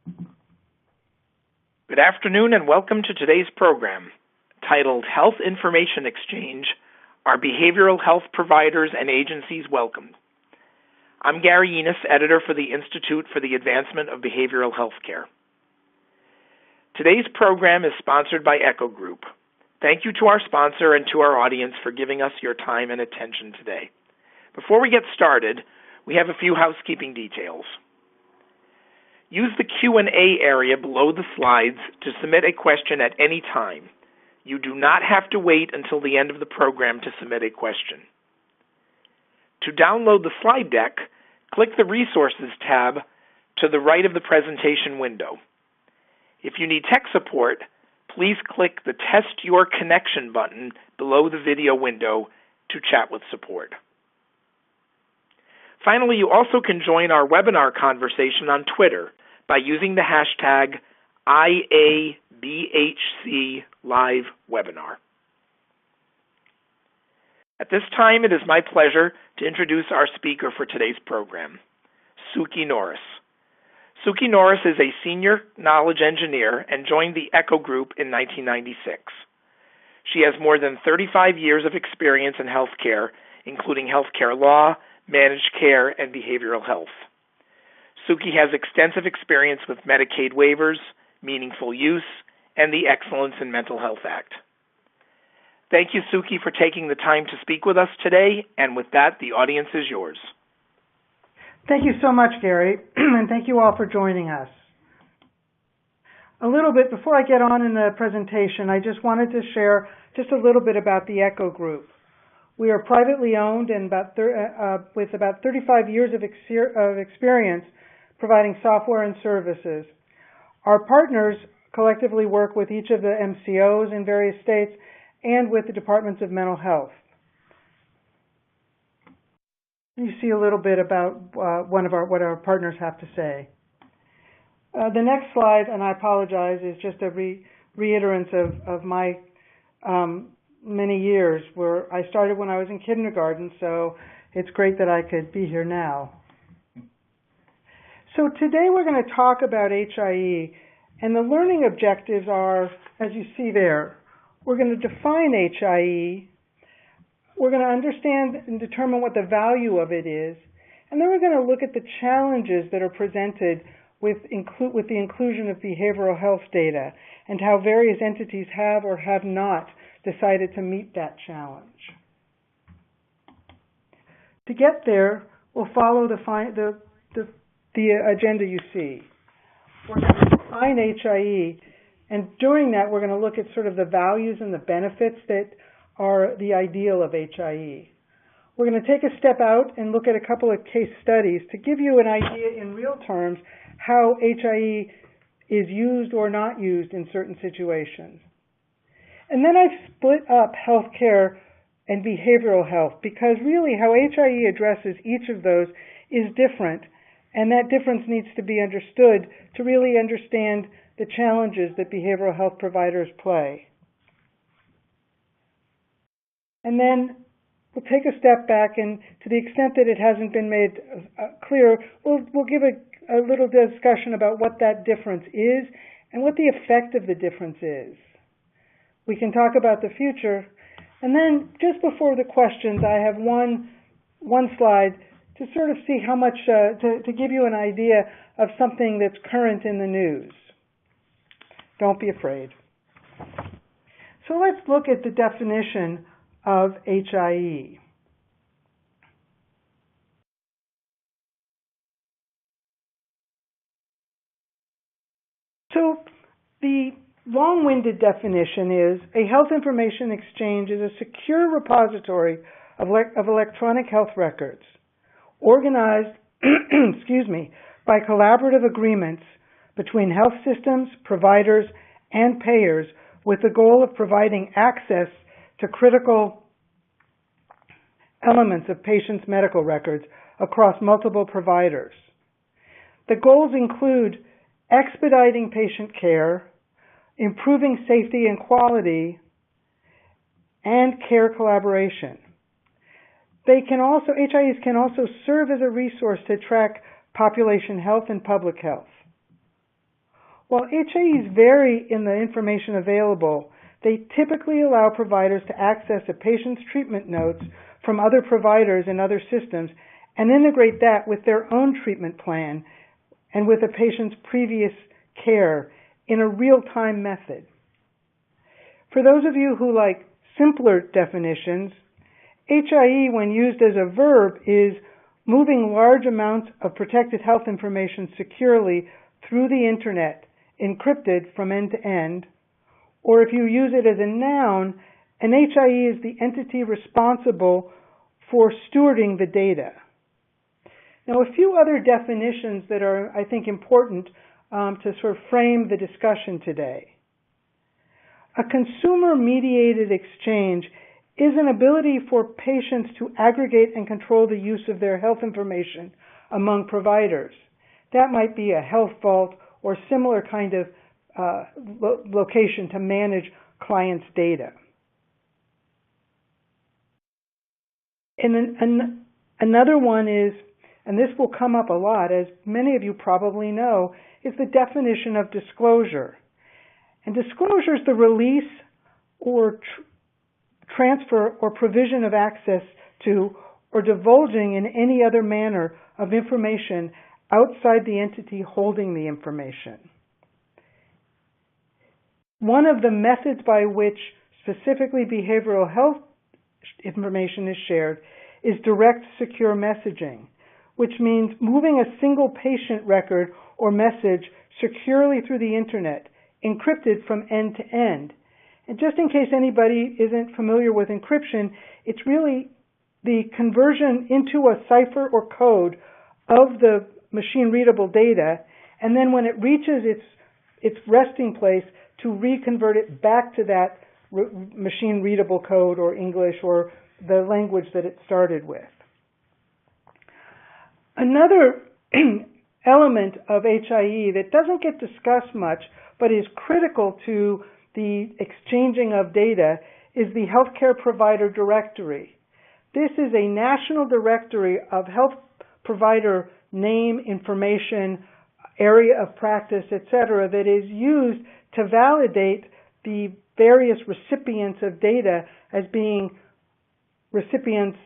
Good afternoon and welcome to today's program, titled Health Information Exchange, Are Behavioral Health Providers and Agencies Welcome? I'm Gary Enos, editor for the Institute for the Advancement of Behavioral Healthcare. Today's program is sponsored by Echo Group. Thank you to our sponsor and to our audience for giving us your time and attention today. Before we get started, we have a few housekeeping details. Use the Q&A area below the slides to submit a question at any time. You do not have to wait until the end of the program to submit a question. To download the slide deck, click the Resources tab to the right of the presentation window. If you need tech support, please click the Test Your Connection button below the video window to chat with support. Finally, you also can join our webinar conversation on Twitter by using the hashtag IABHCLiveWebinar. At this time, it is my pleasure to introduce our speaker for today's program, Suki Norris. Suki Norris is a senior knowledge engineer and joined the Echo Group in 1996. She has more than 35 years of experience in healthcare, including healthcare law, managed care, and behavioral health. Suki has extensive experience with Medicaid waivers, meaningful use, and the Excellence in Mental Health Act. Thank you, Suki, for taking the time to speak with us today, and with that, the audience is yours. Thank you so much, Gary, and thank you all for joining us. A little bit, before I get on in the presentation, I just wanted to share just a little bit about the Echo Group. We are privately owned and with about 35 years of experience providing software and services. Our partners collectively work with each of the MCOs in various states and with the Departments of Mental Health. You see a little bit about what our partners have to say. The next slide, and I apologize, is just a reiterance of my many years where I started when I was in kindergarten, so it's great that I could be here now. So today we're going to talk about HIE, and the learning objectives are, as you see there, we're going to define HIE, we're going to understand and determine what the value of it is, and then we're going to look at the challenges that are presented with the inclusion of behavioral health data and how various entities have or have not decided to meet that challenge. To get there, we'll follow the agenda you see. We're going to define HIE, and during that, we're going to look at sort of the values and the benefits that are the ideal of HIE. We're going to take a step out and look at a couple of case studies to give you an idea in real terms how HIE is used or not used in certain situations. And then I've split up healthcare and behavioral health because really how HIE addresses each of those is different, and that difference needs to be understood to really understand the challenges that behavioral health providers play. And then we'll take a step back, and to the extent that it hasn't been made clear, we'll give a little discussion about what that difference is and what the effect of the difference is. We can talk about the future, and then just before the questions, I have one slide to sort of see how much, to give you an idea of something that's current in the news. Don't be afraid. So let's look at the definition of HIE. So the long-winded definition is a health information exchange is a secure repository of electronic health records organized by collaborative agreements between health systems, providers, and payers with the goal of providing access to critical elements of patients' medical records across multiple providers. The goals include expediting patient care, improving safety and quality, and care collaboration. HIEs can also serve as a resource to track population health and public health. While HIEs vary in the information available, they typically allow providers to access a patient's treatment notes from other providers and other systems and integrate that with their own treatment plan and with a patient's previous care in a real-time method. For those of you who like simpler definitions, HIE, when used as a verb, is moving large amounts of protected health information securely through the internet, encrypted from end to end. Or if you use it as a noun, an HIE is the entity responsible for stewarding the data. Now, a few other definitions that are, I think, important to sort of frame the discussion today. A consumer-mediated exchange is an ability for patients to aggregate and control the use of their health information among providers. That might be a health vault or similar kind of location to manage clients' data. And another one is, and this will come up a lot, as many of you probably know, is the definition of disclosure. And disclosure is the release or transfer or provision of access to or divulging in any other manner of information outside the entity holding the information. One of the methods by which specifically behavioral health information is shared is direct secure messaging, which means moving a single patient record or message securely through the internet, encrypted from end to end. And just in case anybody isn't familiar with encryption, it's really the conversion into a cipher or code of the machine-readable data, and then when it reaches its resting place, to reconvert it back to that machine-readable code or English or the language that it started with. Another element of HIE that doesn't get discussed much but is critical to the exchanging of data is the healthcare provider directory. This is a national directory of health provider name, information, area of practice, etc., that is used to validate the various recipients of data as being recipients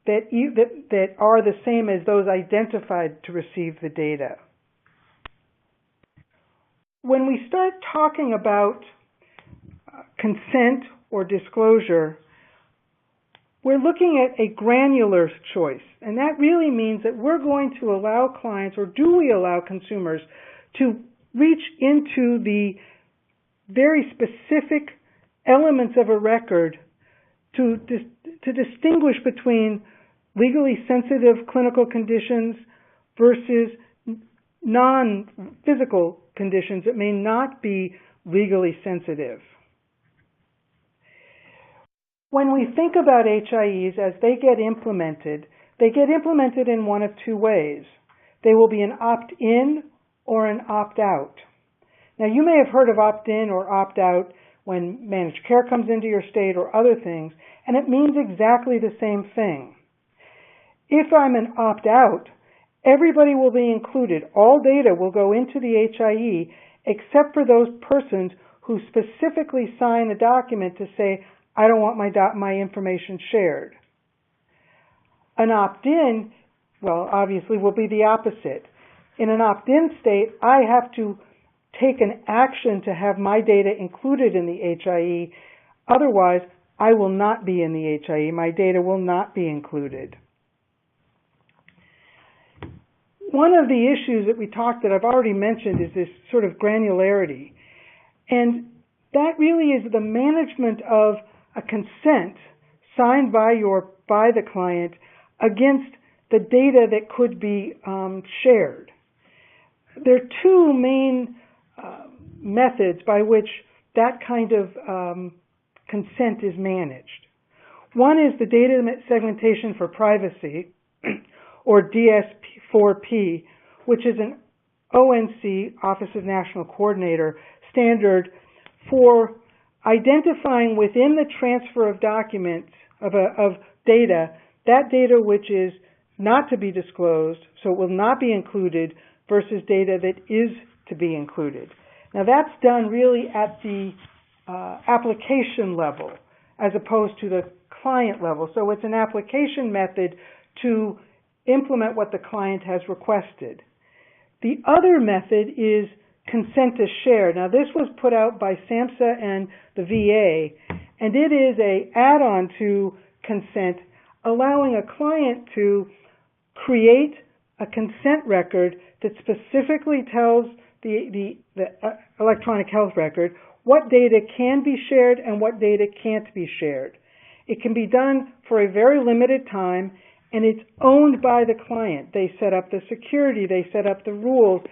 that are the same as those identified to receive the data. When we start talking about consent or disclosure, we're looking at a granular choice, and that really means that we're going to allow clients, or do we allow consumers, to reach into the very specific elements of a record to distinguish between legally sensitive clinical conditions versus non-physical conditions that may not be legally sensitive. When we think about HIEs as they get implemented in one of two ways. They will be an opt-in or an opt-out. Now, you may have heard of opt-in or opt-out when managed care comes into your state or other things, and it means exactly the same thing. If I'm an opt-out, everybody will be included. All data will go into the HIE except for those persons who specifically sign a document to say, I don't want my information shared. An opt-in, well, obviously will be the opposite. In an opt-in state, I have to take an action to have my data included in the HIE. Otherwise, I will not be in the HIE. My data will not be included. One of the issues that I've already mentioned is this sort of granularity. And that really is the management of a consent signed by the client against the data that could be shared. There are two main methods by which that kind of consent is managed. One is the data segmentation for privacy, or DSP4P, which is an ONC, Office of National Coordinator, standard for identifying within the transfer of documents, of data, that data which is not to be disclosed, so it will not be included, versus data that is to be included. Now that's done really at the application level as opposed to the client level. So it's an application method to implement what the client has requested. The other method is consent to share. Now this was put out by SAMHSA and the VA, and it is an add-on to consent, allowing a client to create a consent record that specifically tells the electronic health record what data can be shared and what data can't be shared. It can be done for a very limited time, and it's owned by the client. They set up the security, they set up the rules.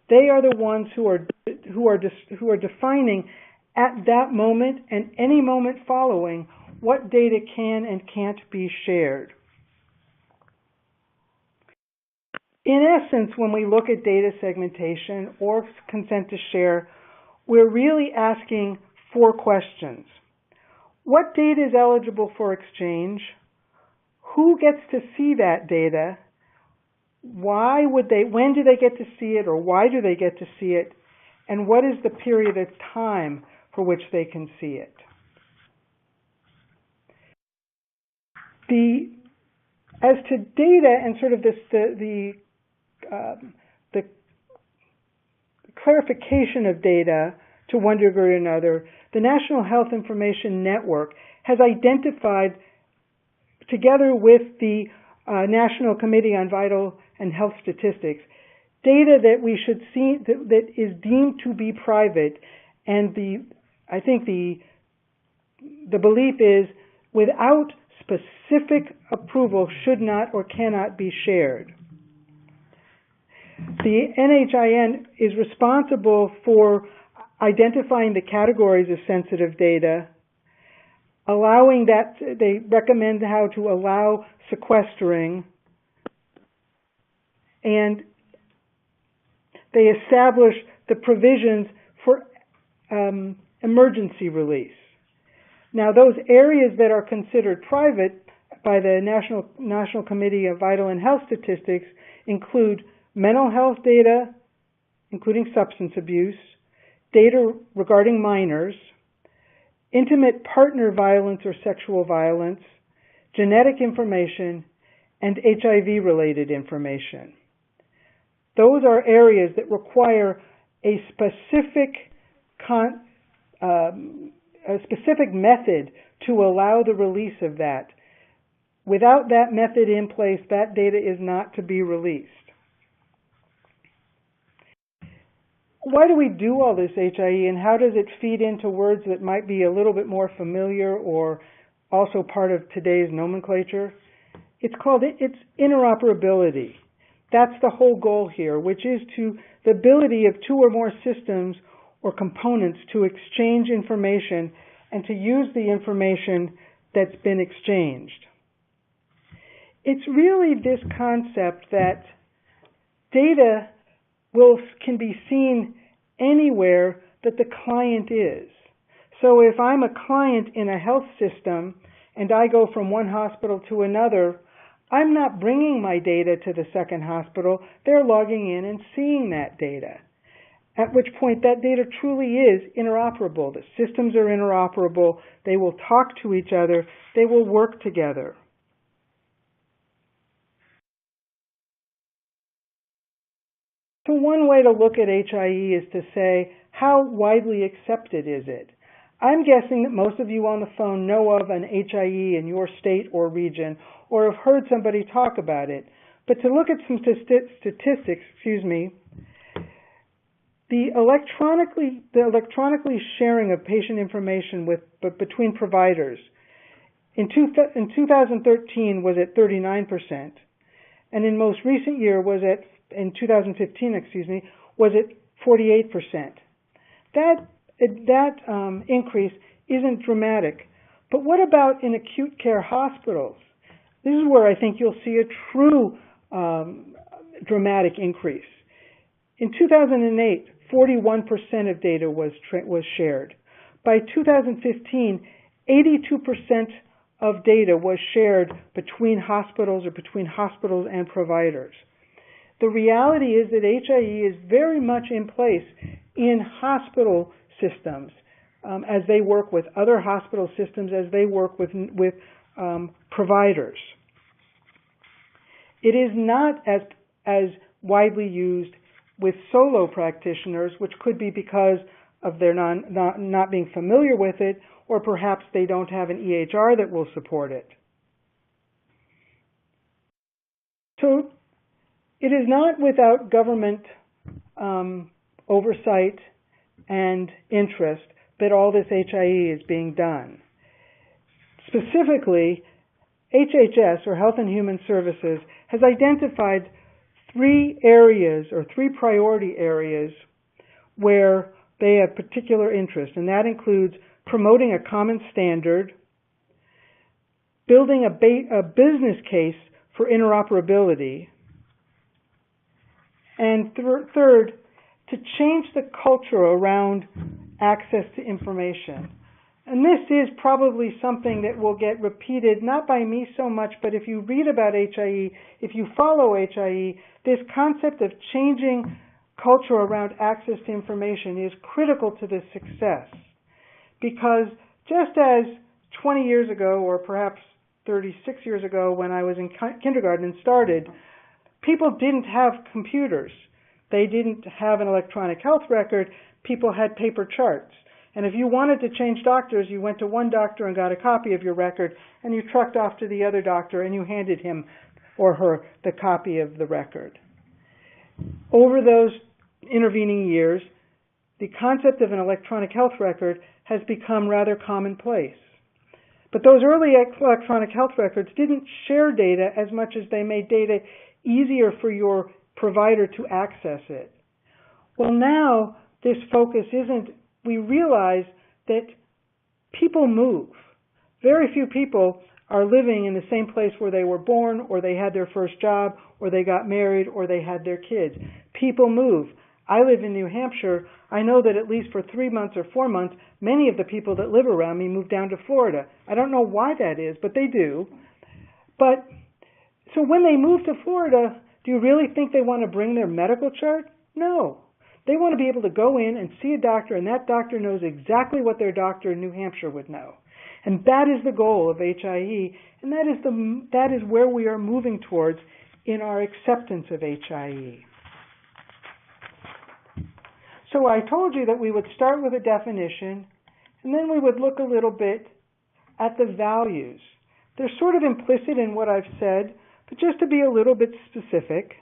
They are the ones who are defining at that moment and any moment following what data can and can't be shared. In essence, when we look at data segmentation or consent to share, we're really asking 4 questions. What data is eligible for exchange? Who gets to see that data? When do they get to see it, or why do they get to see it? And what is the period of time for which they can see it? As to data and sort of the clarification of data to one degree or another, the National Health Information Network has identified, together with the National Committee on Vital and Health Statistics, data that we should see that is deemed to be private, and I think the belief is without specific approval should not or cannot be shared. The NHIN is responsible for identifying the categories of sensitive data, allowing that. They recommend how to allow sequestering, and they establish the provisions for emergency release. Now, those areas that are considered private by the National Committee of Vital and Health Statistics include mental health data, including substance abuse, data regarding minors, intimate partner violence or sexual violence, genetic information, and HIV-related information. Those are areas that require a specific method to allow the release of that. Without that method in place, that data is not to be released. Why do we do all this HIE, and how does it feed into words that might be a little bit more familiar or also part of today's nomenclature? It's interoperability. That's the whole goal here, which is the ability of 2 or more systems or components to exchange information and to use the information that's been exchanged. It's really this concept that data can be seen anywhere that the client is. So if I'm a client in a health system and I go from one hospital to another, I'm not bringing my data to the second hospital. They're logging in and seeing that data, at which point that data truly is interoperable. The systems are interoperable. They will talk to each other. They will work together. So one way to look at HIE is to say, how widely accepted is it? I'm guessing that most of you on the phone know of an HIE in your state or region, or have heard somebody talk about it. But to look at some statistics, the electronically sharing of patient information between providers in 2013 was at 39%, and in most recent year in 2015, was at 48%. That increase isn't dramatic. But what about in acute care hospitals? This is where I think you'll see a true dramatic increase. In 2008, 41% of data was shared. By 2015, 82% of data was shared between hospitals or between hospitals and providers. The reality is that HIE is very much in place in hospital systems as they work with other hospital systems, as they work with providers. It is not as widely used with solo practitioners, which could be because of their not being familiar with it, or perhaps they don't have an EHR that will support it. So it is not without government oversight and interest that all this HIE is being done. Specifically, HHS, or Health and Human Services, has identified 3 areas or 3 priority areas where they have particular interest, and that includes promoting a common standard, building a business case for interoperability, and third, to change the culture around access to information. And this is probably something that will get repeated, not by me so much, but if you read about HIE, if you follow HIE, this concept of changing culture around access to information is critical to this success. Because just as 20 years ago, or perhaps 36 years ago when I was in kindergarten and started, people didn't have computers. They didn't have an electronic health record. People had paper charts. And if you wanted to change doctors, you went to one doctor and got a copy of your record, and you trucked off to the other doctor and you handed him or her the copy of the record. Over those intervening years, the concept of an electronic health record has become rather commonplace. But those early electronic health records didn't share data as much as they made data easier for your provider to access it. Well, now this focus isn't. We realize that people move. Very few people are living in the same place where they were born, or they had their first job, or they got married, or they had their kids. People move. I live in New Hampshire. I know that at least for 3 months or 4 months, many of the people that live around me move down to Florida. I don't know why that is, but they do. But so when they move to Florida, do you really think they want to bring their medical chart? No. They want to be able to go in and see a doctor, and that doctor knows exactly what their doctor in New Hampshire would know. And that is the goal of HIE, and that is where we are moving towards in our acceptance of HIE. So I told you that we would start with a definition, and then we would look a little bit at the values. They're sort of implicit in what I've said, but just to be a little bit specific,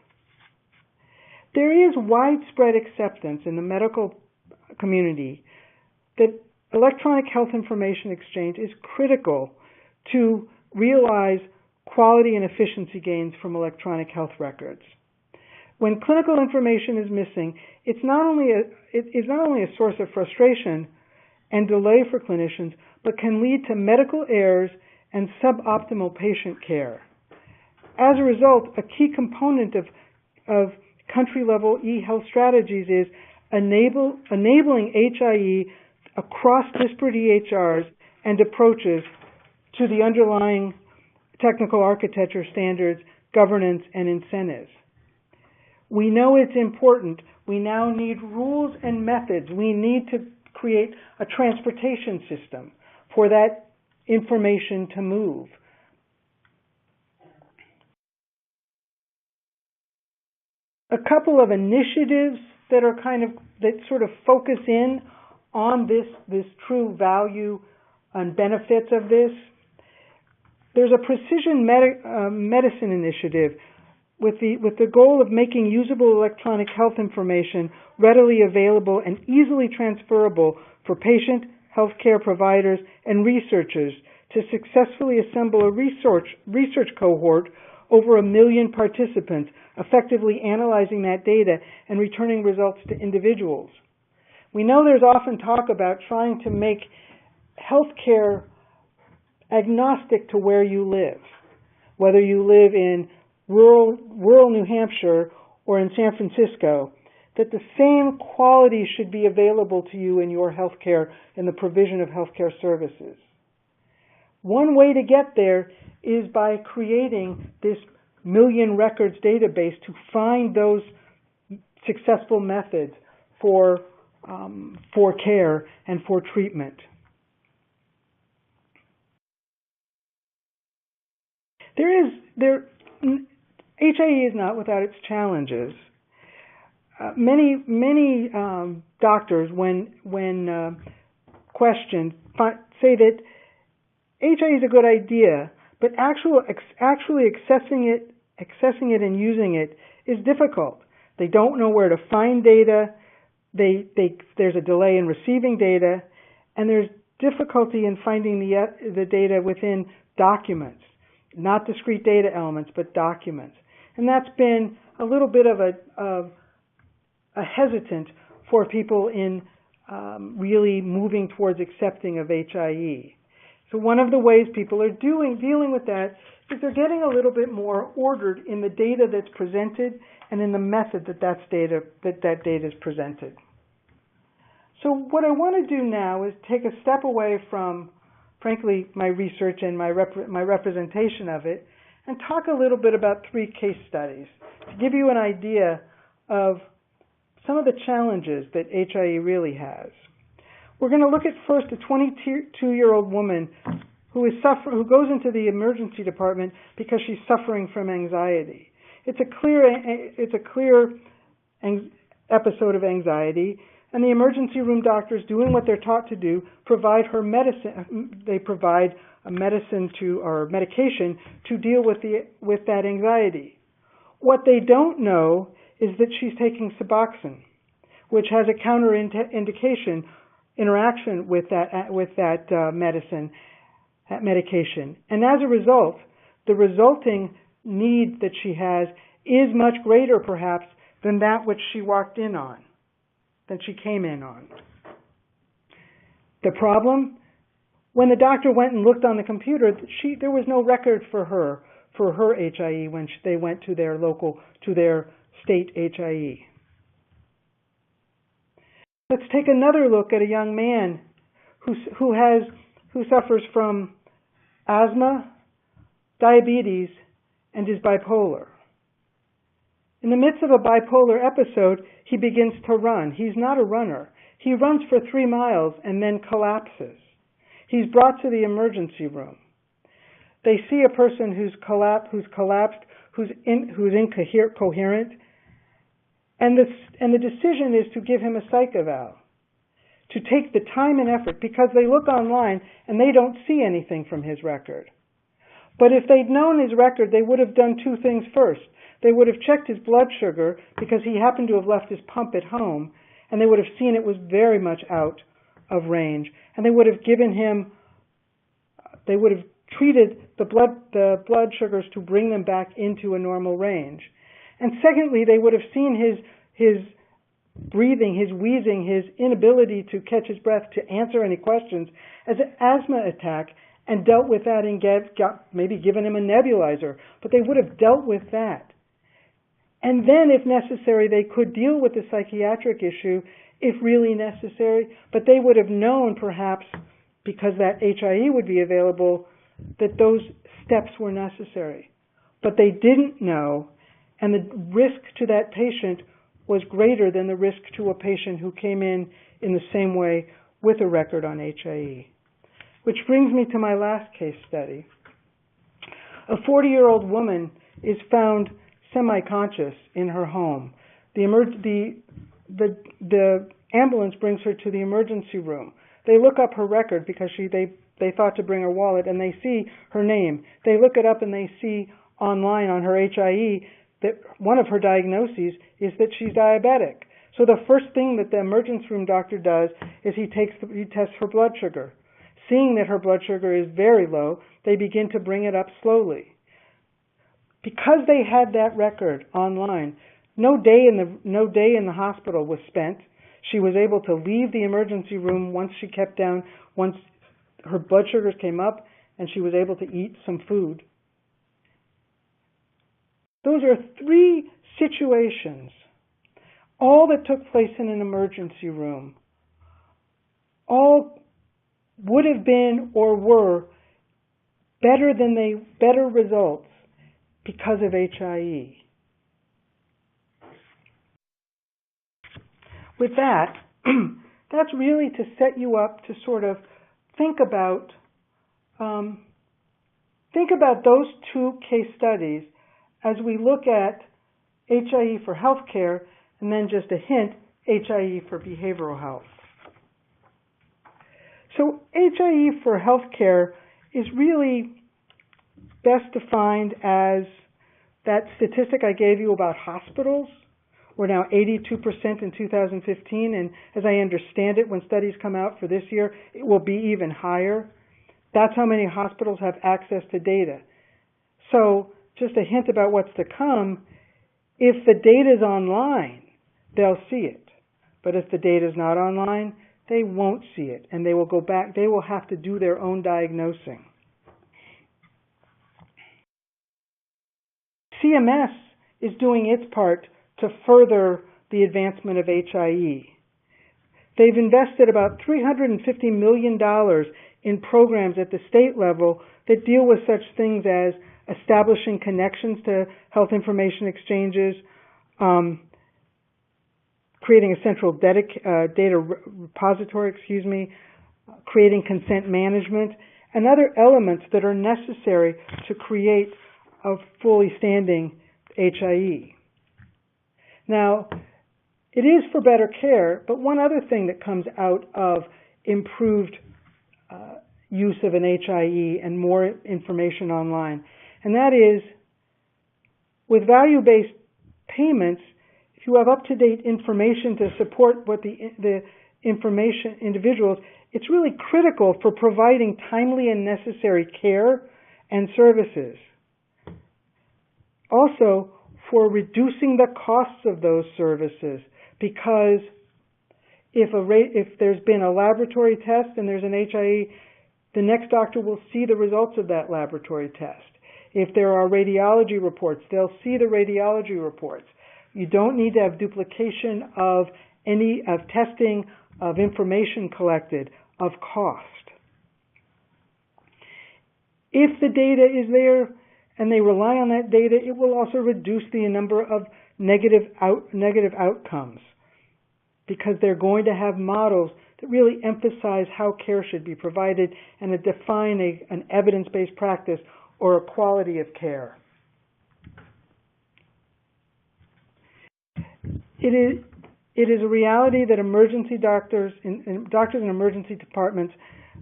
there is widespread acceptance in the medical community that electronic health information exchange is critical to realize quality and efficiency gains from electronic health records. When clinical information is missing, it's not only a source of frustration and delay for clinicians, but can lead to medical errors and suboptimal patient care. As a result, a key component of country-level e-health strategies is enabling HIE across disparate EHRs and approaches to the underlying technical architecture standards, governance, and incentives. We know it's important. We now need rules and methods. We need to create a transportation system for that information to move. A couple of initiatives that sort of focus in on this true value and benefits of this. There's a precision medicine initiative with the goal of making usable electronic health information readily available and easily transferable for patient, healthcare providers, and researchers to successfully assemble a research cohort over 1 million participants, effectively analyzing that data and returning results to individuals. We know there's often talk about trying to make healthcare agnostic to where you live, whether you live in rural New Hampshire or in San Francisco, that the same quality should be available to you in your healthcare, in the provision of healthcare services. One way to get there is by creating this 1 million records database to find those successful methods for for care and for treatment. HIE is not without its challenges. Many doctors, when questioned, say that HIE is a good idea, but actually accessing it and using it is difficult. They don't know where to find data. There's a delay in receiving data, and there's difficulty in finding the data within documents, not discrete data elements, but documents. And that's been a little bit of a hesitant for people in really moving towards accepting of HIE. So one of the ways people are dealing with that is they're getting a little bit more ordered in the data that's presented and in the method that data is presented. So what I want to do now is take a step away from, frankly, my research and my representation of it, and talk a little bit about 3 case studies to give you an idea of some of the challenges that HIE really has. We're going to look at first a 22-year-old woman who goes into the emergency department because she's suffering from anxiety. It's a clear episode of anxiety, and the emergency room doctors, doing what they're taught to do, provide her medicine. They provide a medicine or medication to deal with that anxiety. What they don't know is that she's taking Suboxone, which has a counterindication interaction with that medication. And as a result, the resulting need that she has is much greater, perhaps, than that which she walked in on, than she came in on. The problem? When the doctor went and looked on the computer, there was no record for her HIE when they went to their state HIE. Let's take another look at a young man who suffers from asthma, diabetes, and is bipolar. In the midst of a bipolar episode, he begins to run. He's not a runner. He runs for 3 miles and then collapses. He's brought to the emergency room. They see a person who's collapsed, who's incoherent, and the decision is to give him a psych eval, to take the time and effort, because they look online and they don't see anything from his record. But if they'd known his record, they would have done 2 things first. They would have checked his blood sugar because he happened to have left his pump at home, and they would have seen it was very much out of range. And they would have treated the blood sugars to bring them back into a normal range. And secondly, they would have seen his breathing, his wheezing, his inability to catch his breath, to answer any questions as an asthma attack, and dealt with that and maybe given him a nebulizer. But they would have dealt with that. And then, if necessary, they could deal with the psychiatric issue if really necessary, but they would have known, perhaps, because that HIE would be available, that those steps were necessary. But they didn't know, and the risk to that patient was greater than the risk to a patient who came in the same way with a record on HIE. Which brings me to my last case study. A 40-year-old woman is found semi-conscious in her home. The ambulance brings her to the emergency room. They look up her record because they thought to bring her wallet, and they see her name. They look it up and they see online on her HIE that one of her diagnoses is that she's diabetic. So the first thing that the emergency room doctor does is he tests her blood sugar. Seeing that her blood sugar is very low, they begin to bring it up slowly. Because they had that record online, no day in the hospital was spent. She was able to leave the emergency room once her blood sugars came up, and she was able to eat some food. Those are 3 situations, all that took place in an emergency room. All would have been or were better results because of HIE. With that, that's really to set you up to sort of think about those two case studies as we look at HIE for healthcare, and then just a hint, HIE for behavioral health. So HIE for healthcare is really best defined as that statistic I gave you about hospitals. We're now 82% in 2015, and as I understand it, when studies come out for this year, it will be even higher. That's how many hospitals have access to data. So just a hint about what's to come, if the data is online, they'll see it. But if the data is not online, they won't see it, and they will go back, they will have to do their own diagnosing. CMS is doing its part to further the advancement of HIE. They've invested about $350 million in programs at the state level that deal with such things as establishing connections to health information exchanges, creating a central data repository, creating consent management, and other elements that are necessary to create a fully standing HIE. Now, it is for better care, but one other thing that comes out of improved use of an HIE and more information online, and that is with value-based payments, if you have up-to-date information to support what the information individuals, it's really critical for providing timely and necessary care and services. Also, for reducing the costs of those services, because if there's been a laboratory test and there's an HIE, the next doctor will see the results of that laboratory test. If there are radiology reports, they'll see the radiology reports. You don't need to have duplication of testing, of information collected, of cost. If the data is there and they rely on that data, it will also reduce the number of negative outcomes, because they're going to have models that really emphasize how care should be provided and that define an evidence-based practice or a quality of care. It is a reality that emergency doctors in emergency departments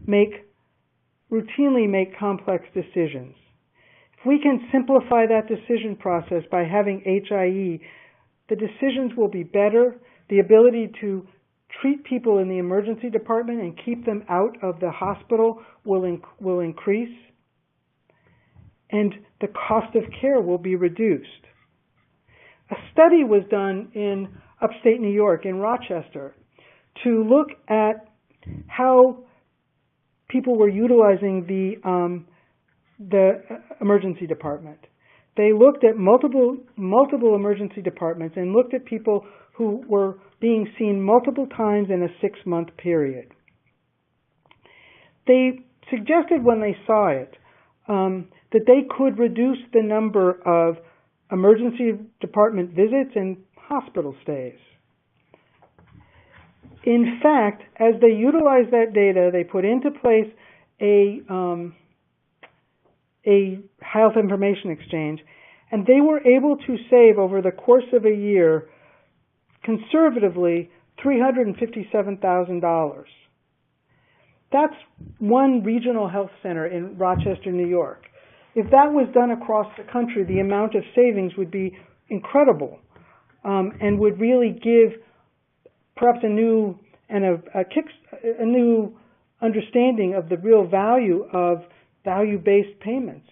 routinely make complex decisions. If we can simplify that decision process by having HIE, the decisions will be better. The ability to treat people in the emergency department and keep them out of the hospital will increase, and the cost of care will be reduced. A study was done in upstate New York, in Rochester, to look at how people were utilizing the emergency department. They looked at multiple emergency departments and looked at people who were being seen multiple times in a 6-month period. They suggested when they saw it that they could reduce the number of emergency department visits and hospital stays. In fact, as they utilized that data, they put into place a health information exchange, and they were able to save over the course of a year, conservatively, $357,000. That's one regional health center in Rochester, New York. If that was done across the country, the amount of savings would be incredible, and would really give perhaps a new understanding of the real value of value-based payments,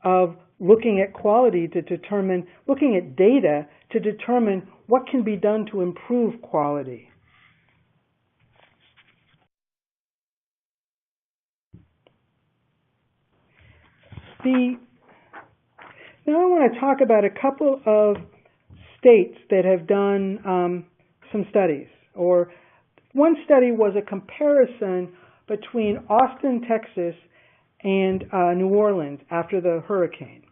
of looking at quality to determine, looking at data to determine what can be done to improve quality. Now I want to talk about a couple of states that have done some studies. Or one study was a comparison between Austin, Texas, and New Orleans after the hurricane.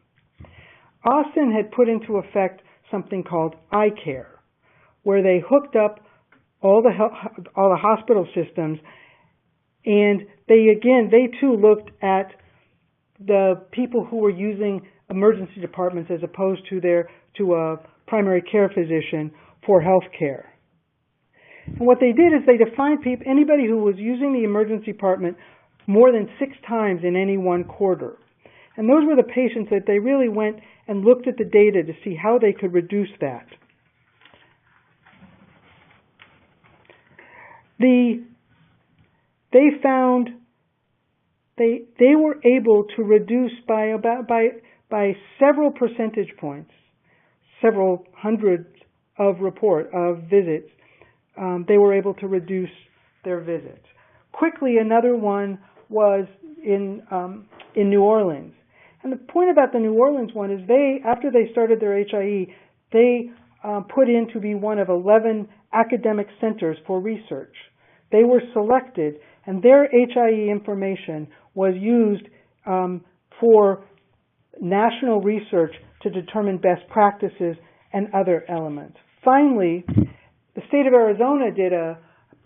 Austin had put into effect something called iCare, where they hooked up all the hospital systems, and they too looked at the people who were using emergency departments as opposed to a primary care physician for health care. And what they did is they defined anybody who was using the emergency department more than 6 times in any one quarter. And those were the patients that they really went and looked at the data to see how they could reduce that. They found they were able to reduce by several percentage points, several hundreds of visits. They were able to reduce their visits. Quickly, another one was in New Orleans. And the point about the New Orleans one is after they started their HIE, they put in to be one of 11 academic centers for research. They were selected, and their HIE information was used for national research to determine best practices and other elements. Finally, the state of Arizona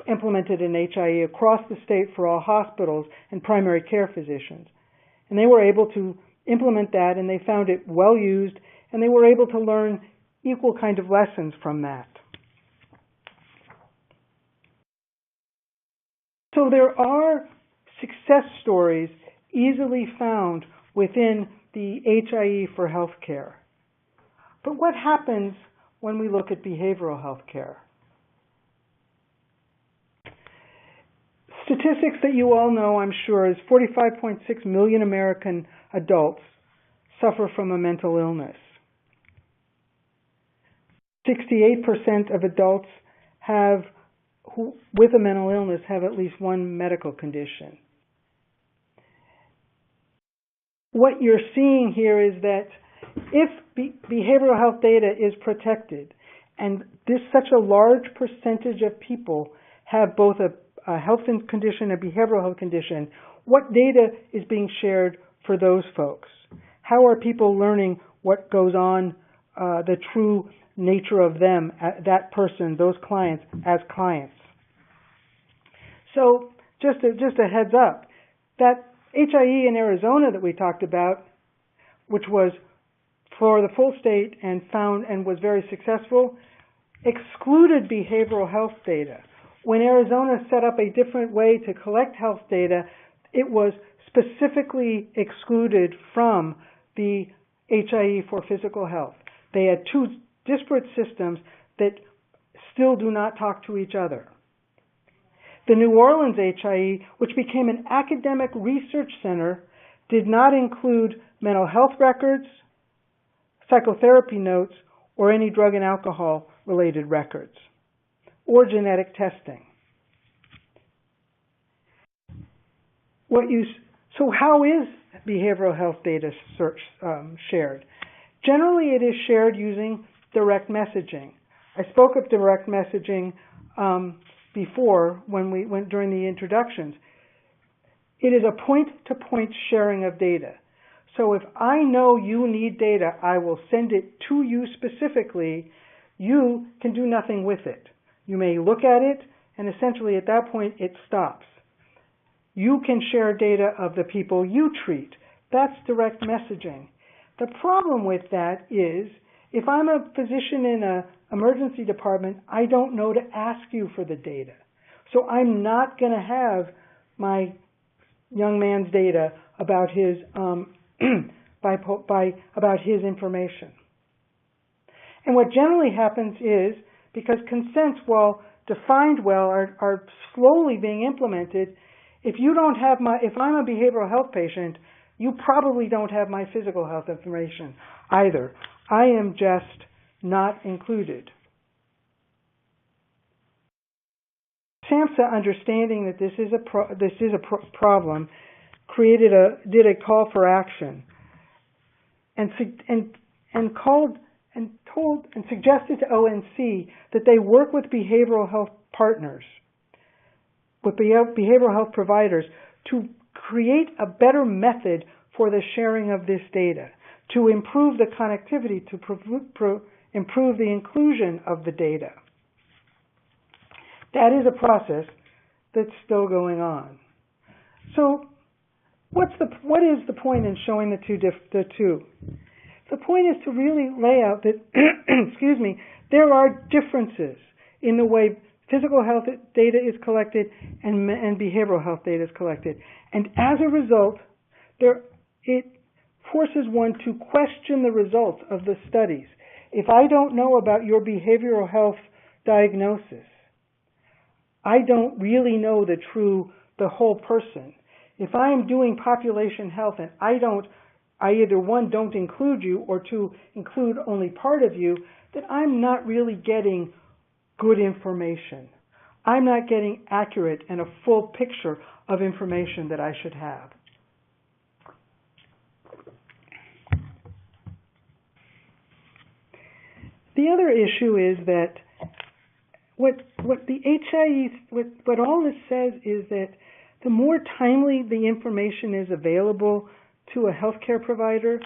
implemented an HIE across the state for all hospitals and primary care physicians. And they were able to implement that, and they found it well used, and they were able to learn equal kind of lessons from that. So there are success stories easily found within the HIE for healthcare. But what happens when we look at behavioral health care? Statistics that you all know, I'm sure, is 45.6 million American adults suffer from a mental illness. 68% of adults with a mental illness have at least one medical condition. What you're seeing here is that if behavioral health data is protected, and such a large percentage of people have both a health condition, a behavioral health condition, what data is being shared for those folks? How are people learning what goes on, the true nature of them, that person, those clients, as clients? So just a heads up, that HIE in Arizona that we talked about, which was for the full state and was very successful, excluded behavioral health data. When Arizona set up a different way to collect health data, it was specifically excluded from the HIE for physical health. They had 2 disparate systems that still do not talk to each other. The New Orleans HIE, which became an academic research center, did not include mental health records, psychotherapy notes, or any drug and alcohol related records, or genetic testing. So how is behavioral health data shared? Generally, it is shared using direct messaging. I spoke of direct messaging before when we went during the introductions. It is a point-to-point sharing of data. So if I know you need data, I will send it to you specifically. You can do nothing with it. You may look at it, and essentially at that point it stops. You can share data of the people you treat. That's direct messaging. The problem with that is, if I'm a physician in an emergency department, I don't know to ask you for the data. So I'm not going to have my young man's data about his about his information. And what generally happens is, because consents, while defined well, are slowly being implemented, if I'm a behavioral health patient, you probably don't have my physical health information either. I am just not included. SAMHSA, understanding that this is a problem, did a call for action, and suggested to ONC that they work with behavioral health partners, with behavioral health providers, to create a better method for the sharing of this data, to improve the connectivity, to improve the inclusion of the data. That is a process that's still going on. So what is the point in showing the two? The point is to really lay out that, excuse me, there are differences in the way physical health data is collected and behavioral health data is collected. And as a result, it forces one to question the results of the studies. If I don't know about your behavioral health diagnosis, I don't really know the whole person. If I am doing population health and I either one, don't include you, or two, include only part of you, then I'm not really getting good information. I'm not getting accurate and a full picture of information that I should have. The other issue is that what all this says is that the more timely the information is available to a healthcare provider,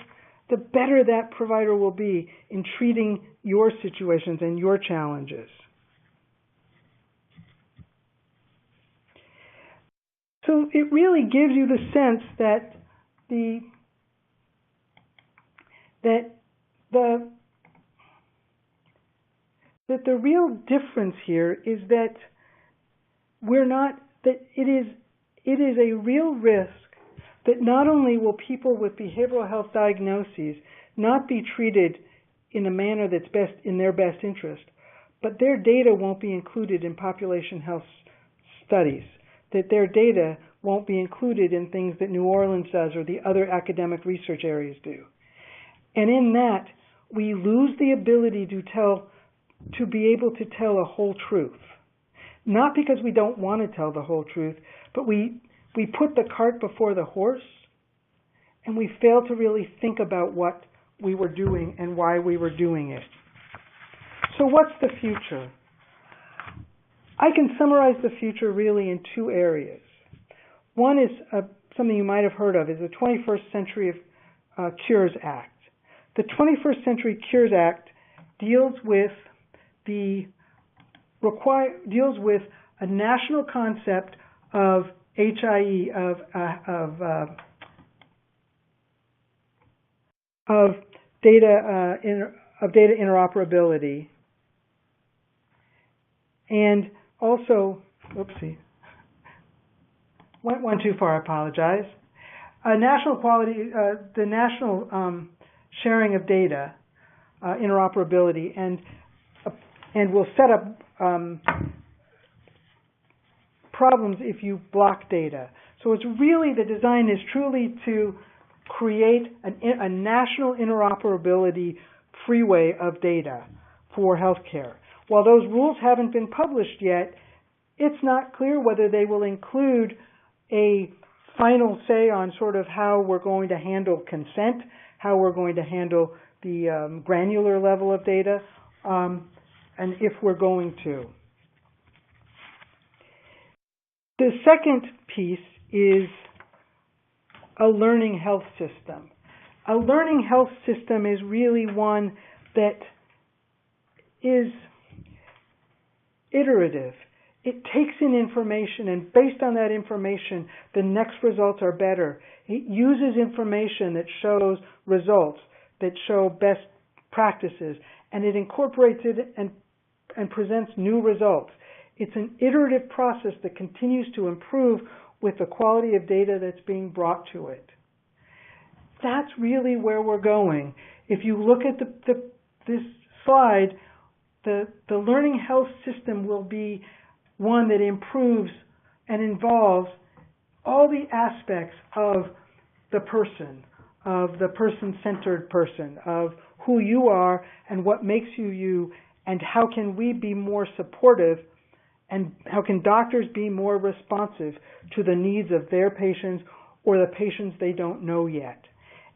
the better that provider will be in treating your situations and your challenges. So it really gives you the sense that the real difference here is that it is a real risk that not only will people with behavioral health diagnoses not be treated in a manner that's best in their best interest, but their data won't be included in population health studies, that their data won't be included in things that New Orleans does or the other academic research areas do. And in that, we lose the ability to be able to tell a whole truth. Not because we don't want to tell the whole truth, but we put the cart before the horse, and we fail to really think about what we were doing and why we were doing it. So what's the future? I can summarize the future really in two areas. One is something you might have heard of, is the 21st Century Cures Act. The 21st Century Cures Act deals with a national concept of HIE, of data interoperability, and also, oopsie, went one too far. I apologize. The national sharing of data, interoperability, and will set up problems if you block data. So it's really, the design is truly to create a national interoperability freeway of data for healthcare. While those rules haven't been published yet, it's not clear whether they will include a final say on sort of how we're going to handle consent, how we're going to handle the granular level of data, and if we're going to. The second piece is a learning health system. A learning health system is really one that is iterative. It takes in information, and based on that information, the next results are better. It uses information that shows results, that show best practices, and it incorporates it and presents new results. It's an iterative process that continues to improve with the quality of data that's being brought to it. That's really where we're going. If you look at this slide, the learning health system will be one that improves and involves all the aspects of the person, of the person-centered person, of who you are and what makes you you, and how can we be more supportive, and how can doctors be more responsive to the needs of their patients or the patients they don't know yet.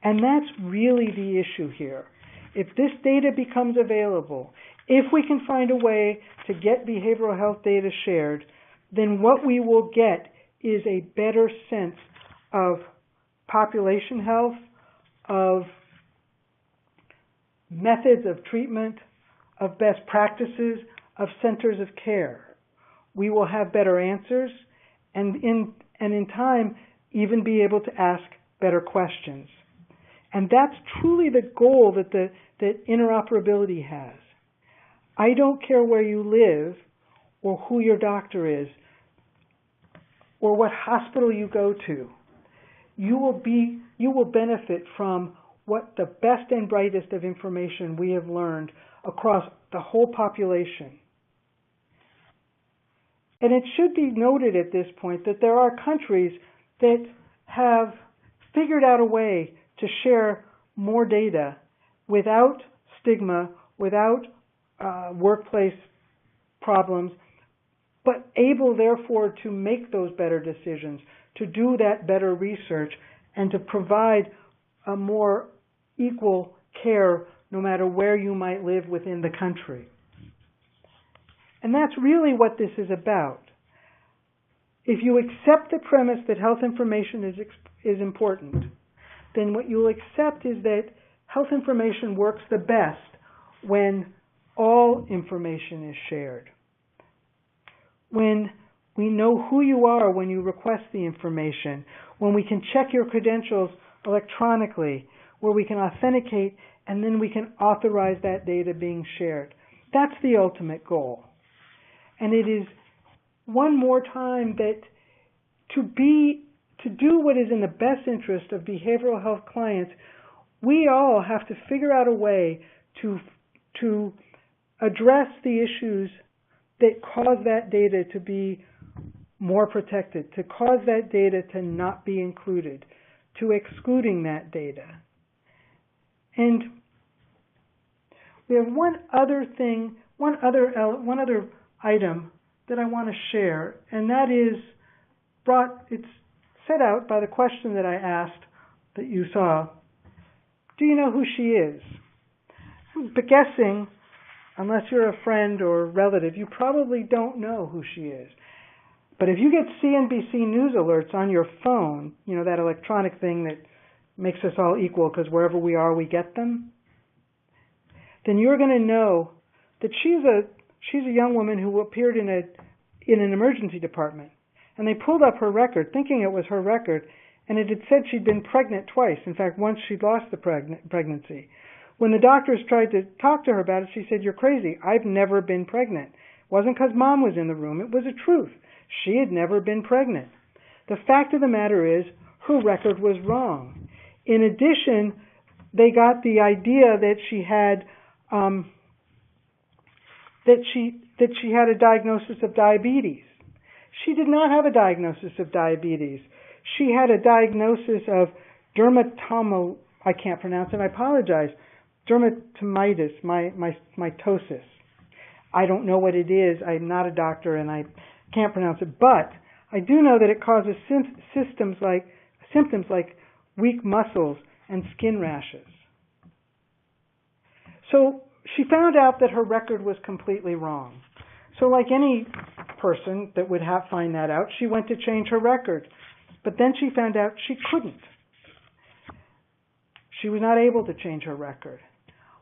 And that's really the issue here. If this data becomes available, if we can find a way to get behavioral health data shared, then what we will get is a better sense of population health, of methods of treatment, of best practices, of centers of care. we will have better answers, and in time, even be able to ask better questions. And that's truly the goal that interoperability has. I don't care where you live or who your doctor is or what hospital you go to. You will benefit from what the best and brightest of information we have learned across the whole population. And it should be noted at this point that there are countries that have figured out a way to share more data without stigma, without workplace problems, but able therefore to make those better decisions, to do that better research, and to provide a more equal care no matter where you might live within the country. And that's really what this is about. If you accept the premise that health information is important, then what you'll accept is that health information works the best when all information is shared. When we know who you are when you request the information, when we can check your credentials electronically, where we can authenticate and then we can authorize that data being shared. That's the ultimate goal. And it is one more time that to do what is in the best interest of behavioral health clients, we all have to figure out a way to address the issues that cause that data to be more protected, to cause that data to not be included, to excluding that data. And we have one other item that I want to share, and that is it's set out by the question that I asked that you saw. Do you know who she is? I'm guessing, unless you're a friend or relative, you probably don't know who she is. But if you get CNBC News alerts on your phone, you know, that electronic thing that makes us all equal because wherever we are, we get them, then you're going to know that she's a young woman who appeared in an emergency department. And they pulled up her record, thinking it was her record, and it had said she'd been pregnant twice. In fact, once she'd lost the pregnancy. When the doctors tried to talk to her about it, she said, "You're crazy. I've never been pregnant." It wasn't because mom was in the room. It was the truth. She had never been pregnant. The fact of the matter is, her record was wrong. In addition, they got the idea that she had she had a diagnosis of diabetes. She did not have a diagnosis of diabetes. She had a diagnosis of I can't pronounce it, I apologize, dermatitis, mitosis. I don't know what it is. I'm not a doctor and I can't pronounce it, but I do know that it causes symptoms like weak muscles and skin rashes. So she found out that her record was completely wrong. So like any person that would find that out, she went to change her record. But then she found out she couldn't. She was not able to change her record.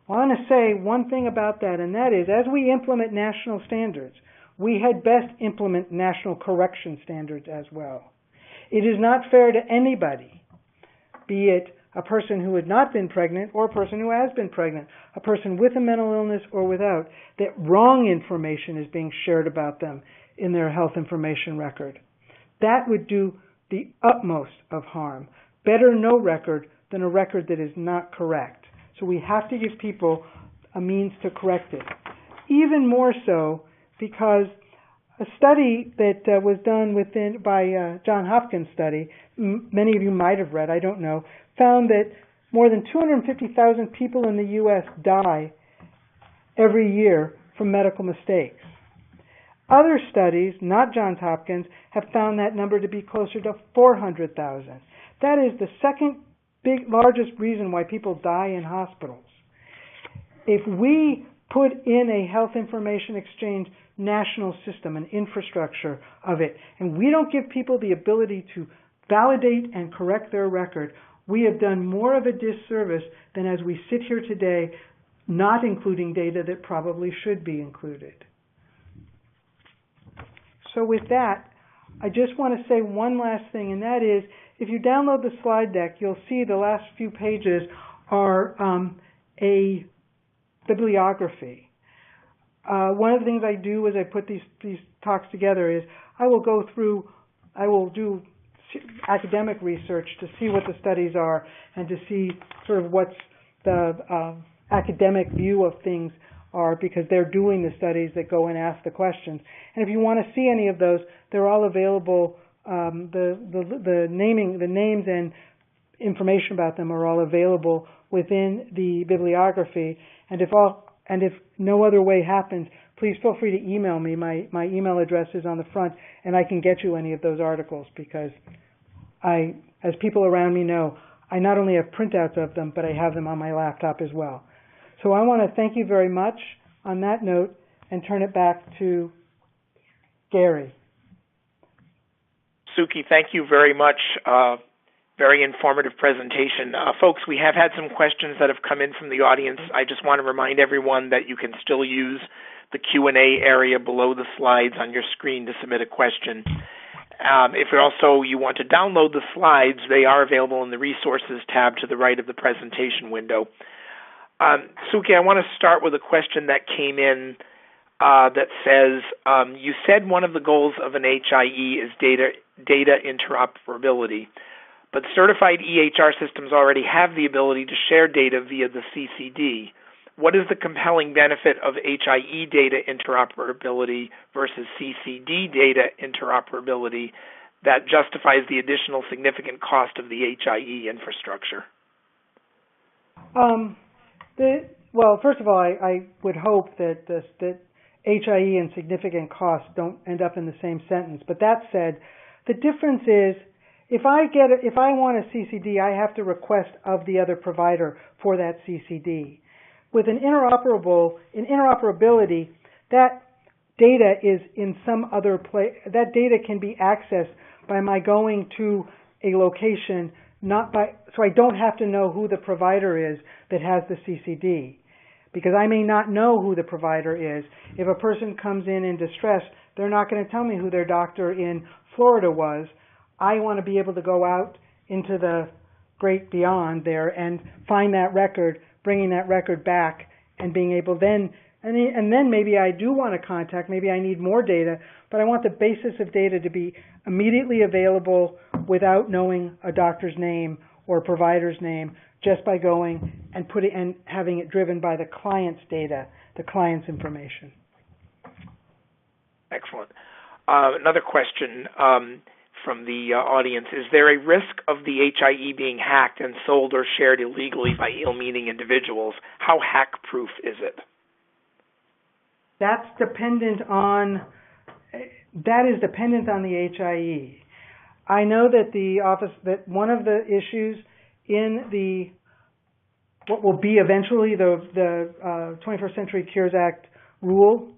Well, I want to say one thing about that, and that is, as we implement national standards, we had best implement national correction standards as well. It is not fair to anybody, be it a person who had not been pregnant or a person who has been pregnant, a person with a mental illness or without, that wrong information is being shared about them in their health information record. That would do the utmost of harm. Better no record than a record that is not correct. So we have to give people a means to correct it. Even more so because a study that was done by Johns Hopkins study, many of you might have read, I don't know, found that more than 250,000 people in the U.S. die every year from medical mistakes. Other studies, not Johns Hopkins, have found that number to be closer to 400,000. That is the second largest reason why people die in hospitals. If we put in a health information exchange national system, an infrastructure of it, and we don't give people the ability to validate and correct their record, we have done more of a disservice than as we sit here today, not including data that probably should be included. So with that, I just want to say one last thing, and that is, if you download the slide deck, you'll see the last few pages are a bibliography. One of the things I do as I put these talks together is I will do academic research to see what the studies are and to see sort of what's the academic view of things are, because they're doing the studies that go and ask the questions. And if you want to see any of those, they're all available. The names and information about them are all available within the bibliography. And if no other way happens, please feel free to email me. My email address is on the front, and I can get you any of those articles, because as people around me know, I not only have printouts of them, but I have them on my laptop as well. So I want to thank you very much on that note and turn it back to Gary. Suki, thank you very much. Very informative presentation. Folks, we have had some questions that have come in from the audience. I just want to remind everyone that you can still use the Q&A area below the slides on your screen to submit a question. If you want to download the slides, they are available in the Resources tab to the right of the presentation window. Suki, I want to start with a question that came in that says, you said one of the goals of an HIE is data interoperability, but certified EHR systems already have the ability to share data via the CCD. What is the compelling benefit of HIE data interoperability versus CCD data interoperability that justifies the additional significant cost of the HIE infrastructure? Well, first of all, I would hope that HIE and significant costs don't end up in the same sentence. But that said, the difference is, if I want a CCD, I have to request of the other provider for that CCD. With an interoperability, that data is in some other place. That data can be accessed by my going to a location, so I don't have to know who the provider is that has the CCD, because I may not know who the provider is. If a person comes in distress, they're not going to tell me who their doctor in Florida was. I want to be able to go out into the great beyond there and find that record, bringing that record back, and being able then, and then maybe I do want to contact, maybe I need more data, but I want the basis of data to be immediately available without knowing a doctor's name or provider's name, just by going and having it driven by the client's data, the client's information. Excellent. Another question from the audience. Is there a risk of the HIE being hacked and sold or shared illegally by ill-meaning individuals? How hack-proof is it? That is dependent on the HIE. I know that one of the issues in what will be eventually the 21st Century Cures Act rule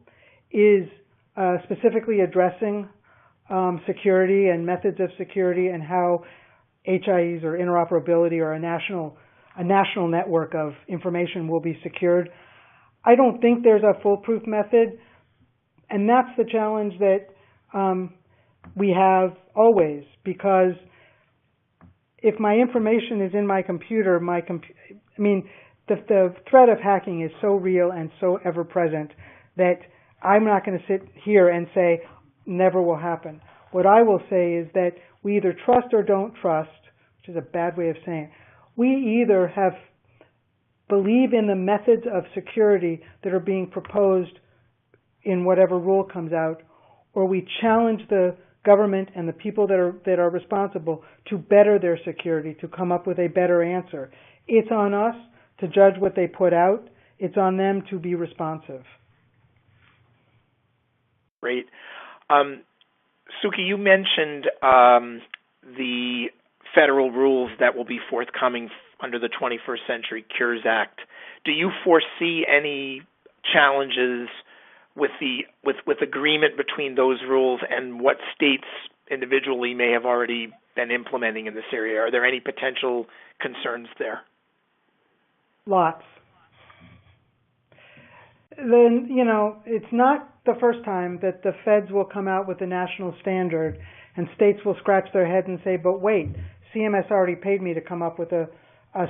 is specifically addressing security and methods of security and how HIEs or interoperability or a national network of information will be secured. I don't think there's a foolproof method, and that's the challenge that we have always, because if my information is in my computer, the threat of hacking is so real and so ever-present that I'm not going to sit here and say never will happen. What I will say is that we either trust or don't trust, which is a bad way of saying it. We either believe in the methods of security that are being proposed in whatever rule comes out, or we challenge the government and the people that are responsible to better their security, to come up with a better answer. It's on us to judge what they put out. It's on them to be responsive. Great. Suki, you mentioned the federal rules that will be forthcoming under the 21st Century Cures Act. Do you foresee any challenges with agreement between those rules and what states individually may have already been implementing in this area? Are there any potential concerns there? Lots. then, it's not the first time that the feds will come out with a national standard and states will scratch their head and say, but wait, CMS already paid me to come up with a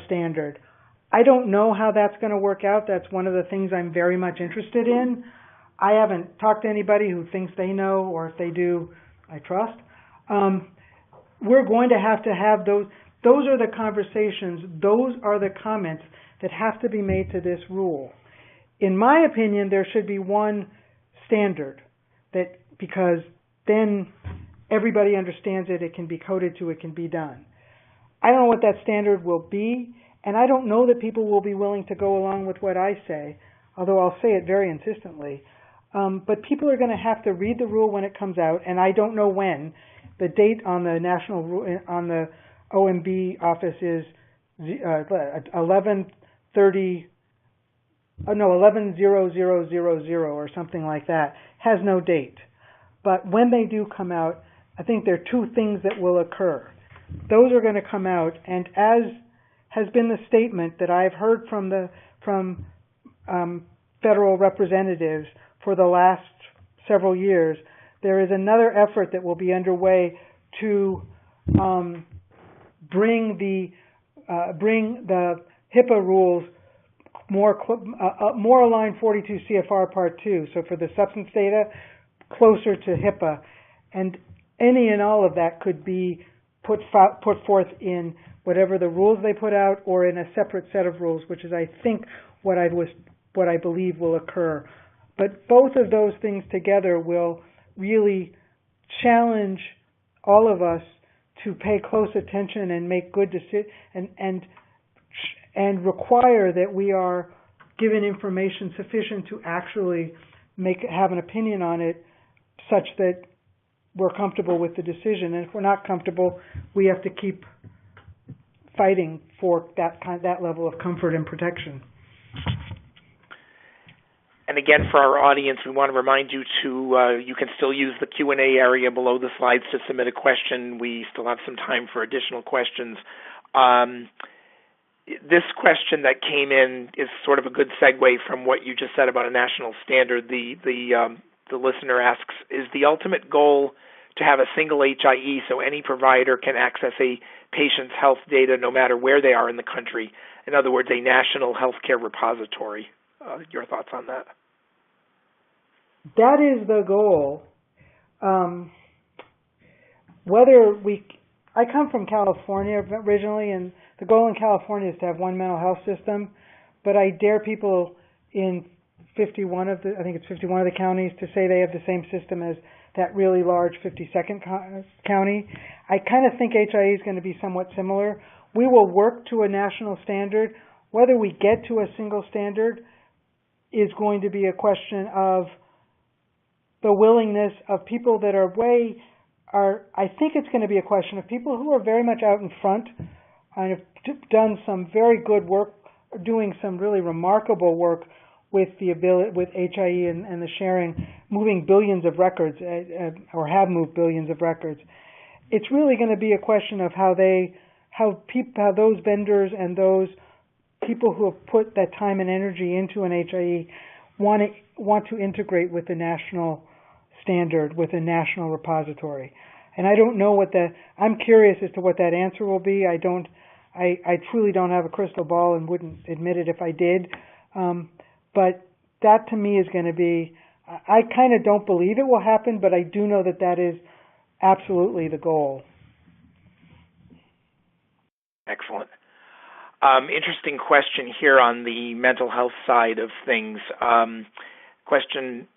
standard. I don't know how that's going to work out. That's one of the things I'm very much interested in. I haven't talked to anybody who thinks they know, or if they do, I trust. We're going to have those. Those are the conversations. Those are the comments that have to be made to this rule. In my opinion, there should be one standard because then everybody understands it. It can be coded to. It can be done. I don't know what that standard will be, and I don't know that people will be willing to go along with what I say, although I'll say it very insistently. But people are going to have to read the rule when it comes out, and I don't know when. The date on the on the OMB office is 11/30. Oh no, 11/00/00 or something like that. Has no date. But when they do come out, I think there are two things that will occur. Those are going to come out, and as has been the statement that I've heard from federal representatives for the last several years, there is another effort that will be underway to bring the HIPAA rules more aligned 42 CFR Part 2. So for the substance data, closer to HIPAA, and any and all of that could be put forth in whatever the rules they put out, or in a separate set of rules, which is, I think, what I believe will occur. But both of those things together will really challenge all of us to pay close attention and make good decisions, and require that we are given information sufficient to actually have an opinion on it, such that we're comfortable with the decision. And if we're not comfortable, we have to keep fighting for that level of comfort and protection. And again, for our audience, we want to remind you you can still use the Q&A area below the slides to submit a question. We still have some time for additional questions. This question that came in is sort of a good segue from what you just said about a national standard. The listener asks, is the ultimate goal to have a single HIE so any provider can access a patient's health data no matter where they are in the country? In other words, a national healthcare repository. Your thoughts on that? That is the goal. I come from California originally, and the goal in California is to have one mental health system, but I dare people in 51 of the counties to say they have the same system as that really large 52nd county. I kind of think HIE is going to be somewhat similar. We will work to a national standard. Whether we get to a single standard is going to be a question of the willingness of people that I think it's going to be a question of people who are very much out in front and have done some very good work, doing some really remarkable work with HIE and the sharing, moving billions of records, or have moved billions of records. It's really going to be a question of how those vendors and those people who have put that time and energy into an HIE want to integrate with the national standard, with a national repository. And I don't know I'm curious as to what that answer will be. I truly don't have a crystal ball and wouldn't admit it if I did. But that to me is going to be, I kind of don't believe it will happen, but I do know that is absolutely the goal. Excellent. Interesting question here on the mental health side of things. Question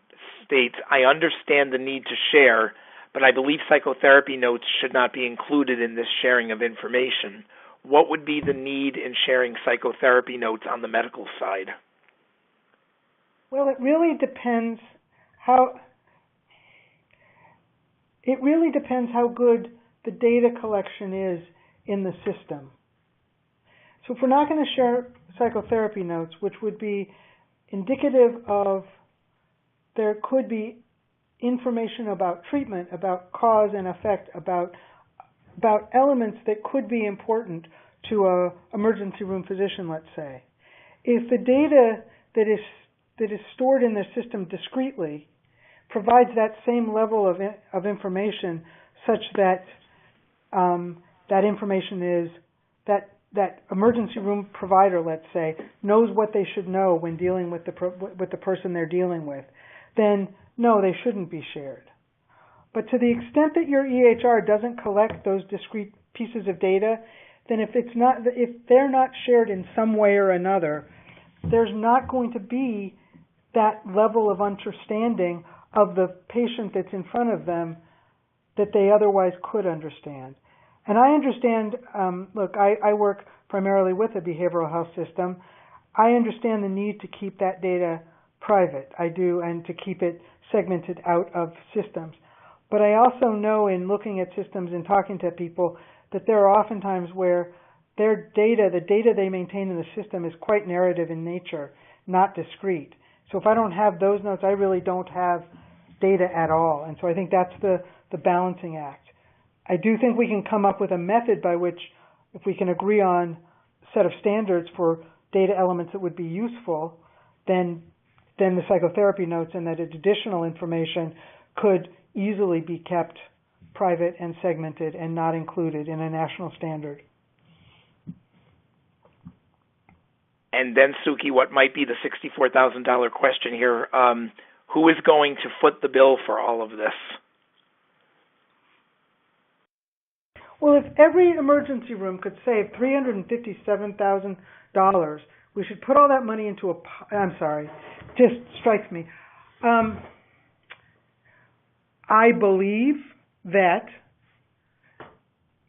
states, I understand the need to share, but I believe psychotherapy notes should not be included in this sharing of information. What would be the need in sharing psychotherapy notes on the medical side? Well, it really depends how good the data collection is in the system. So if we're not going to share psychotherapy notes, which would be indicative of there could be information about treatment, about cause and effect, about elements that could be important to an emergency room physician, let's say. If the data stored in the system discretely provides that same level of information, such that that information is that emergency room provider, let's say, knows what they should know when dealing with the person they're dealing with, then no, they shouldn't be shared. But to the extent that your EHR doesn't collect those discrete pieces of data, then if they're not shared in some way or another, there's not going to be that level of understanding of the patient that's in front of them that they otherwise could understand. And I understand, look, I work primarily with a behavioral health system. I understand the need to keep that data private. I do, and to keep it segmented out of systems. But I also know, in looking at systems and talking to people, that there are often times where their data, the data they maintain in the system, is quite narrative in nature, not discrete. So if I don't have those notes, I really don't have data at all. And so I think that's the balancing act. I do think we can come up with a method by which, if we can agree on a set of standards for data elements that would be useful, then the psychotherapy notes and that additional information could easily be kept private and segmented and not included in a national standard. And then, Suki, what might be the $64,000 question here? Who is going to foot the bill for all of this? Well, if every emergency room could save $357,000, we should put all that money into I'm sorry, just strikes me. I believe that,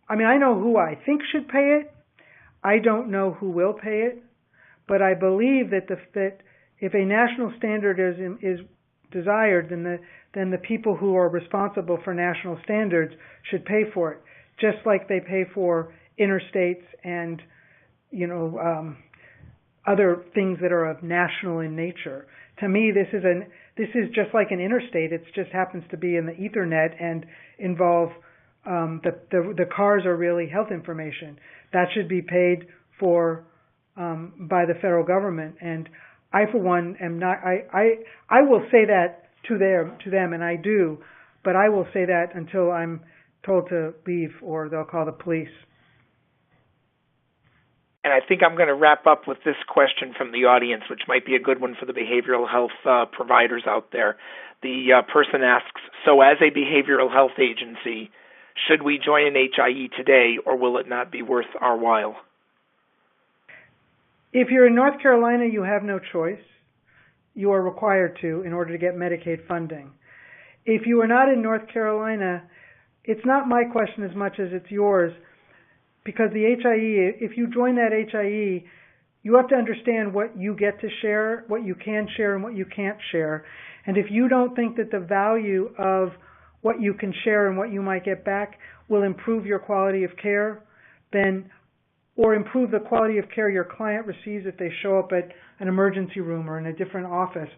I know who I think should pay it. I don't know who will pay it, but I believe that if a national standard is desired, then the people who are responsible for national standards should pay for it, just like they pay for interstates and other things that are of national in nature. To me, this is just like an interstate. It just happens to be in the Ethernet and involve the cars are really health information. That should be paid for by the federal government. And I, for one, am not. I will say that to them, and I do, but I will say that until I'm told to leave or they'll call the police. And I think I'm going to wrap up with this question from the audience, which might be a good one for the behavioral health providers out there. The person asks, so as a behavioral health agency, should we join an HIE today, or will it not be worth our while? If you're in North Carolina, you have no choice. You are required to in order to get Medicaid funding. If you are not in North Carolina, it's not my question as much as it's yours, because the HIE, if you join that HIE, you have to understand what you get to share, what you can share, and what you can't share. And if you don't think that the value of what you can share and what you might get back will improve your quality of care, or improve the quality of care your client receives if they show up at an emergency room or in a different office,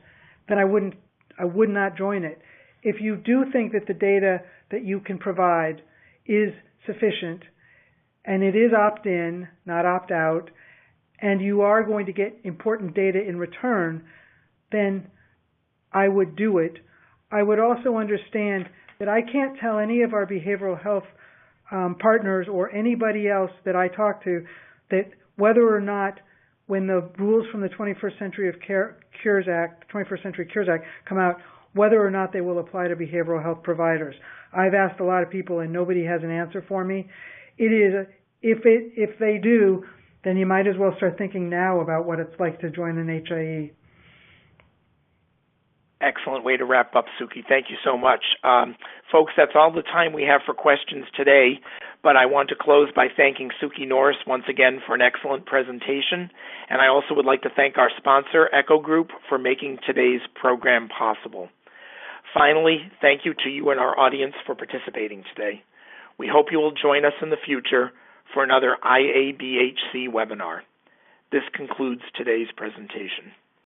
then I would not join it. If you do think that the data that you can provide is sufficient, and it is opt-in, not opt-out, and you are going to get important data in return, then I would do it. I would also understand that I can't tell any of our behavioral health partners or anybody else that I talk to that whether or not, when the rules from the 21st Century Cures Act come out, whether or not they will apply to behavioral health providers. I've asked a lot of people and nobody has an answer for me. If they do, then you might as well start thinking now about what it's like to join an HIE. Excellent way to wrap up, Suki. Thank you so much. Folks, that's all the time we have for questions today, but I want to close by thanking Suki Norris once again for an excellent presentation, and I also would like to thank our sponsor, Echo Group, for making today's program possible. Finally, thank you to you and our audience for participating today. We hope you will join us in the future for another IABHC webinar. This concludes today's presentation.